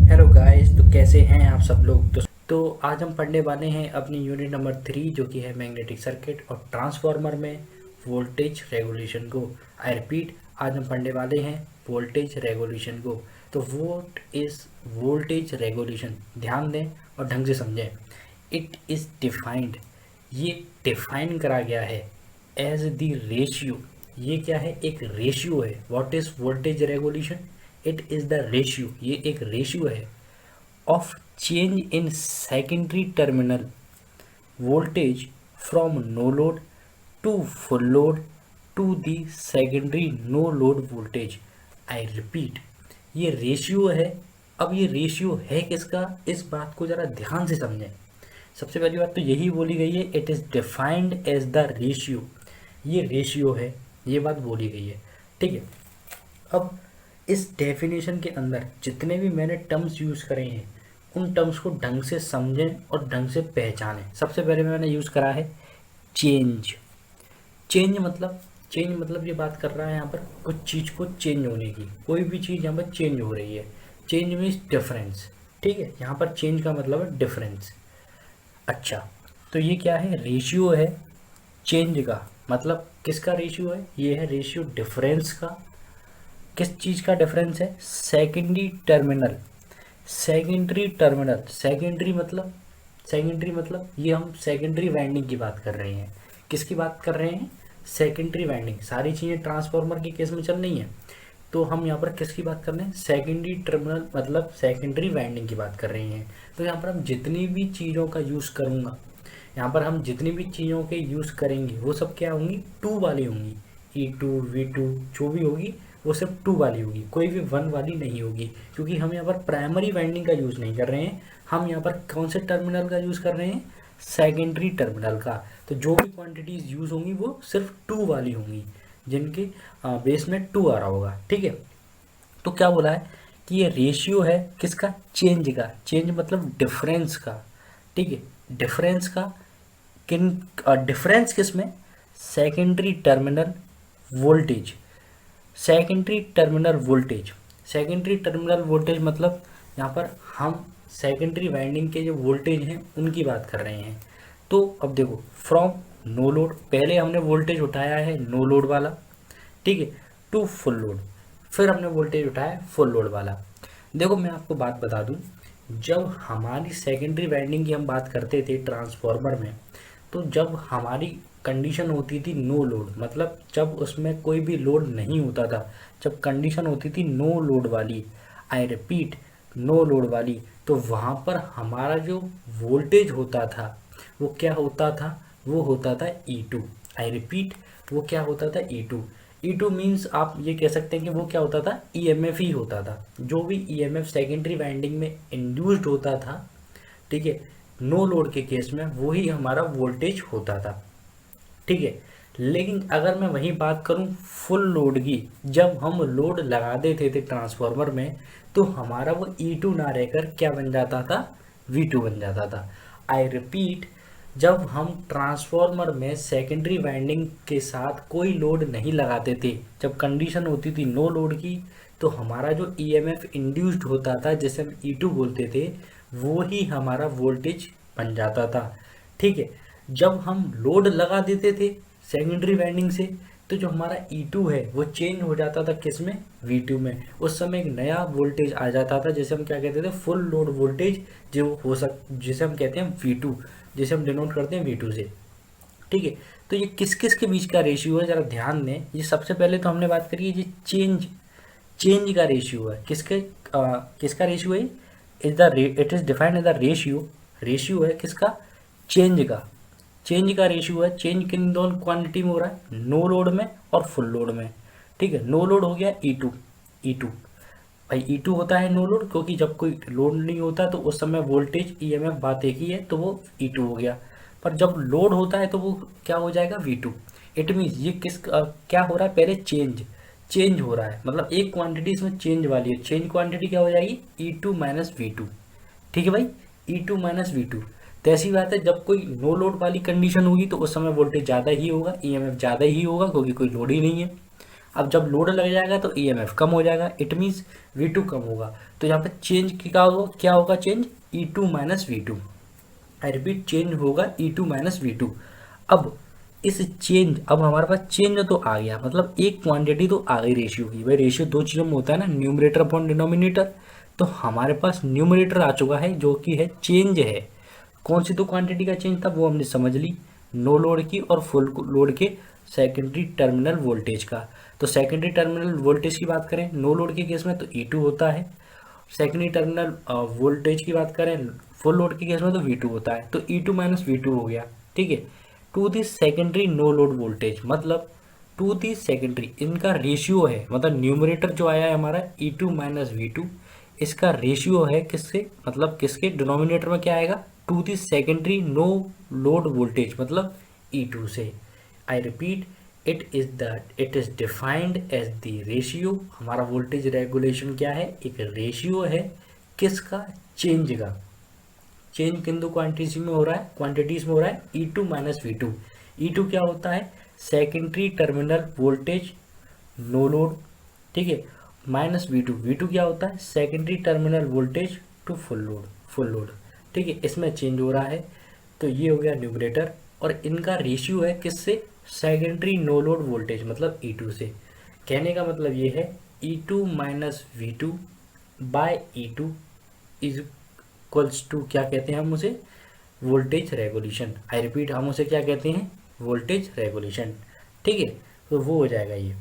Hello guys, तो कैसे हैं आप सब लोग। तो आज हम पढ़ने वाले हैं अपनी यूनिट नंबर 3 जो कि है मैग्नेटिक सर्किट और ट्रांसफार्मर में वोल्टेज रेगुलेशन को। आई रिपीट, आज हम पढ़ने वाले हैं वोल्टेज रेगुलेशन को। तो व्हाट इज वोल्टेज रेगुलेशन, ध्यान दें और ढंग से समझें। इट इज़ डिफाइंड, ये डिफाइन करा गया है एज द रेशियो। ये क्या है, एक रेशियो है। What is voltage regulation, it is the ratio, ये एक रेशियो है of change in secondary terminal voltage from no load to full load to the secondary no load voltage. I repeat, ये ratio है। अब ये ratio है किसका, इस बात को ज़रा ध्यान से समझें। सबसे पहली बात तो यही बोली गई है, it is defined as the ratio. ये रेशियो है, ये बात बोली गई है, ठीक है। अब इस डेफिनेशन के अंदर जितने भी मैंने टर्म्स यूज़ करे हैं उन टर्म्स को ढंग से समझें और ढंग से पहचानें। सबसे पहले मैंने यूज़ करा है चेंज। चेंज मतलब ये बात कर रहा है यहाँ पर कुछ चीज़ को चेंज होने की, कोई भी चीज़ यहाँ पर चेंज हो रही है। चेंज मीन्स डिफरेंस, ठीक है। यहाँ पर चेंज का मतलब है डिफरेंस। अच्छा, तो ये क्या है, रेशियो है चेंज का। मतलब किसका रेशियो है, ये है रेशियो डिफरेंस का। किस चीज़ का डिफरेंस है, सेकेंडरी टर्मिनल। सेकेंडरी मतलब ये हम सेकेंडरी वाइंडिंग की बात कर रहे हैं। किसकी बात कर रहे हैं, सेकेंडरी वाइंडिंग। सारी चीज़ें ट्रांसफार्मर के केस में चल रही हैं, तो हम यहाँ पर किसकी बात कर रहे हैं, सेकेंडरी टर्मिनल मतलब सेकेंडरी वाइंडिंग की बात कर रहे हैं। तो यहाँ पर हम जितनी भी चीज़ों का यूज़ करूँगा, यहाँ पर हम जितनी भी चीज़ों के यूज़ करेंगे वो सब क्या होंगी, टू वाली होंगी। E2 V2 जो भी होगी वो सिर्फ टू वाली होगी, कोई भी वन वाली नहीं होगी। क्योंकि हम यहाँ पर प्राइमरी वाइंडिंग का यूज़ नहीं कर रहे हैं, हम यहाँ पर कौन से टर्मिनल का यूज़ कर रहे हैं, सेकेंडरी टर्मिनल का। तो जो भी क्वांटिटीज़ यूज़ होंगी वो सिर्फ टू वाली होंगी, जिनके बेस में टू आ रहा होगा, ठीक है। तो क्या बोला है कि ये रेशियो है किसका, चेंज का। चेंज मतलब डिफरेंस का, ठीक है। डिफरेंस का किन, डिफरेंस किस में, secondary terminal voltage. Secondary terminal voltage मतलब यहाँ पर हम सेकेंडरी वाइंडिंग के जो वोल्टेज हैं उनकी बात कर रहे हैं। तो अब देखो, फ्रॉम नो लोड, पहले हमने वोल्टेज उठाया है नो लोड वाला, ठीक है, टू फुल लोड, फिर हमने वोल्टेज उठाया फुल लोड वाला। देखो मैं आपको बात बता दूं, जब हमारी सेकेंडरी वाइंडिंग की हम बात करते थे ट्रांसफार्मर में, तो जब हमारी कंडीशन होती थी नो लोड, मतलब जब उसमें कोई भी लोड नहीं होता था, जब कंडीशन होती थी नो लोड वाली, आई रिपीट नो लोड वाली, तो वहाँ पर हमारा जो वोल्टेज होता था वो क्या होता था, वो होता था E2। आई रिपीट, वो क्या होता था, E2। E2 मीन्स आप ये कह सकते हैं कि वो क्या होता था, EMF ही होता था। जो भी EMF सेकेंडरी वाइंडिंग में इंड्यूस्ड होता था, ठीक है, नो लोड के केस में वही हमारा वोल्टेज होता था, ठीक है। लेकिन अगर मैं वही बात करूं फुल लोड की, जब हम लोड लगा देते थे ट्रांसफार्मर में, तो हमारा वो E2 ना रहकर क्या बन जाता था, V2 बन जाता था। आई रिपीट, जब हम ट्रांसफार्मर में सेकेंडरी वाइंडिंग के साथ कोई लोड नहीं लगाते थे, जब कंडीशन होती थी नो लोड की, तो हमारा जो EMF इंड्यूस्ड होता था, जैसे हम E2 बोलते थे, वो ही हमारा वोल्टेज बन जाता था, ठीक है। जब हम लोड लगा देते थे सेकेंडरी वाइंडिंग से, तो जो हमारा E2 है वो चेंज हो जाता था किस में, V2 में। उस समय एक नया वोल्टेज आ जाता था, जैसे हम क्या कहते थे, फुल लोड वोल्टेज, जो हो जिसे हम कहते हैं V2, जिसे हम डिनोट करते हैं V2 से, ठीक है। तो ये किस किस के बीच का रेशियो है, ज़रा ध्यान दें। ये सबसे पहले तो हमने बात करी है, ये चेंज का रेशियो है। किसका रेशियो है, it is defined as the ratio है किसका, चेंज का रेशियो है। चेंज किन दोनों क्वांटिटी में हो रहा है, नो लोड में और फुल लोड में, ठीक है। नो लोड हो गया E2 भाई, E2 होता है नो लोड, क्योंकि जब कोई लोड नहीं होता तो उस समय वोल्टेज EMF बात एक ही है, तो वो E2 हो गया। पर जब लोड होता है तो वो क्या हो जाएगा, V2। इट मीन्स ये क्या हो रहा है, पहले चेंज हो रहा है, मतलब एक क्वांटिटी इसमें चेंज वाली है। चेंज क्वांटिटी क्या हो जाएगी, E2 माइनस V2, ठीक है भाई, E2 माइनस V2। तो ऐसी बात है, जब कोई नो लोड वाली कंडीशन होगी तो उस समय वोल्टेज ज़्यादा ही होगा, EMF ज़्यादा ही होगा, क्योंकि कोई लोड ही नहीं है। अब जब लोड लग जाएगा तो ईएमएफ कम हो जाएगा, इट मीन्स V2 कम होगा। तो यहाँ पे चेंज क्या होगा change, E2 minus V2। I repeat, change होगा E2 माइनस V2। अब इस चेंज, अब हमारे पास चेंज तो आ गया, मतलब एक क्वांटिटी तो आ गई रेशियो की। भाई रेशियो दो चीज़ों में होता है ना, न्यूमरेटर अपॉन डिनोमिनेटर। तो हमारे पास न्यूमरेटर आ चुका है जो कि है चेंज है। कौन सी दो क्वांटिटी का चेंज था वो हमने समझ ली, नो लोड की और फुल लोड के सेकेंडरी टर्मिनल वोल्टेज का। तो सेकेंडरी टर्मिनल वोल्टेज की बात करें नो लोड के केस में तो E2 होता है, सेकेंडरी टर्मिनल वोल्टेज की बात करें फुल लोड के केस में तो V2 होता है। तो E2 माइनस V2 हो गया, ठीक है। To the secondary no load voltage, मतलब टू दी सेकेंडरी, इनका रेशियो है, मतलब न्यूमरेटर जो आया है हमारा E2 माइनस V2, इसका रेशियो है किससे, मतलब किसके डिनोमिनेटर में क्या आएगा, to the secondary no load voltage, मतलब E2 से। I repeat, it is defined as the ratio. हमारा वोल्टेज रेगुलेशन क्या है, एक रेशियो है किसका, चेंज का। चेंज किन दो क्वांटिटीज में हो रहा है, E2 माइनस V2। E2 क्या होता है, secondary terminal voltage no load, ठीक है, माइनस V2 क्या होता है, secondary terminal voltage to full load, ठीक है। इसमें चेंज हो रहा है, तो ये हो गया न्यूमरेटर, और इनका रेशियो है किससे, सेकेंडरी नो लोड वोल्टेज मतलब E2 से। कहने का मतलब ये है E2 minus V2 by E2 is equals to, क्या कहते हैं हम उसे, वोल्टेज रेगुलेशन। आई रिपीट, हम उसे क्या कहते हैं, वोल्टेज रेगुलेशन, ठीक है। तो वो हो जाएगा ये।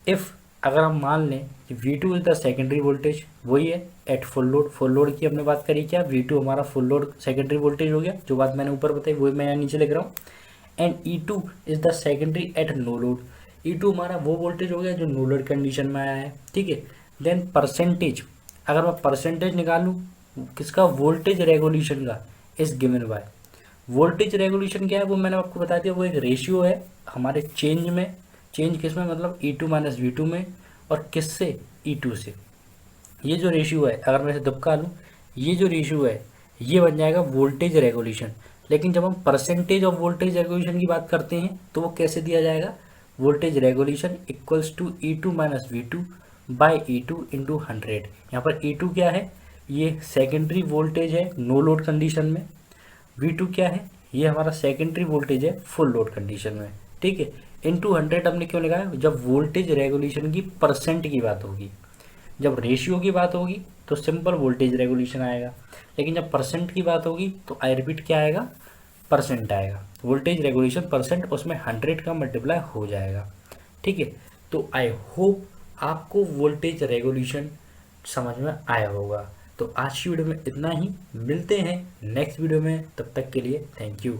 इफ़ अगर हम मान लें कि V2 is the secondary voltage, वही है एट फुल लोड की हमने बात करी, क्या V2 हमारा फुल लोड सेकेंडरी वोल्टेज हो गया, जो बात मैंने ऊपर बताई वही मैं यहाँ नीचे लिख रहा हूँ। And E2 is the secondary at no load, E2 हमारा वो वोल्टेज हो गया जो नो लोड कंडीशन में आया है, ठीक है। देन परसेंटेज, अगर मैं परसेंटेज निकालूँ किसका, वोल्टेज रेगुलेशन का, is given by, voltage regulation क्या है वो मैंने आपको बता दिया, वो एक रेशियो है हमारे चेंज में, चेंज किस में, मतलब E2 माइनस V2 में, और किससे, E2 से। ये जो रेशियो है, अगर मैं इसे दबका लूँ, ये जो रेशियो है ये बन जाएगा वोल्टेज रेगुलेशन। लेकिन जब हम परसेंटेज ऑफ वोल्टेज रेगुलेशन की बात करते हैं तो वो कैसे दिया जाएगा, voltage regulation equals to E2 minus V2 by E2 into 100। यहाँ पर E2 क्या है, ये सेकेंडरी वोल्टेज है नो लोड कंडीशन में, V2 क्या है, ये हमारा सेकेंडरी वोल्टेज है फुल लोड कंडीशन में, ठीक है। इंटू 100 हमने क्यों लगाया, जब वोल्टेज रेगुलेशन की परसेंट की बात होगी, जब रेशियो की बात होगी तो सिंपल वोल्टेज रेगुलेशन आएगा, लेकिन जब परसेंट की बात होगी तो आई रिपीट क्या आएगा, परसेंट आएगा। वोल्टेज रेगुलेशन परसेंट, उसमें 100 का मल्टीप्लाई हो जाएगा, ठीक है। तो आई होप आपको वोल्टेज रेगुलेशन समझ में आया होगा। तो आज की वीडियो में इतना ही, मिलते हैं नेक्स्ट वीडियो में, तब तक के लिए थैंक यू।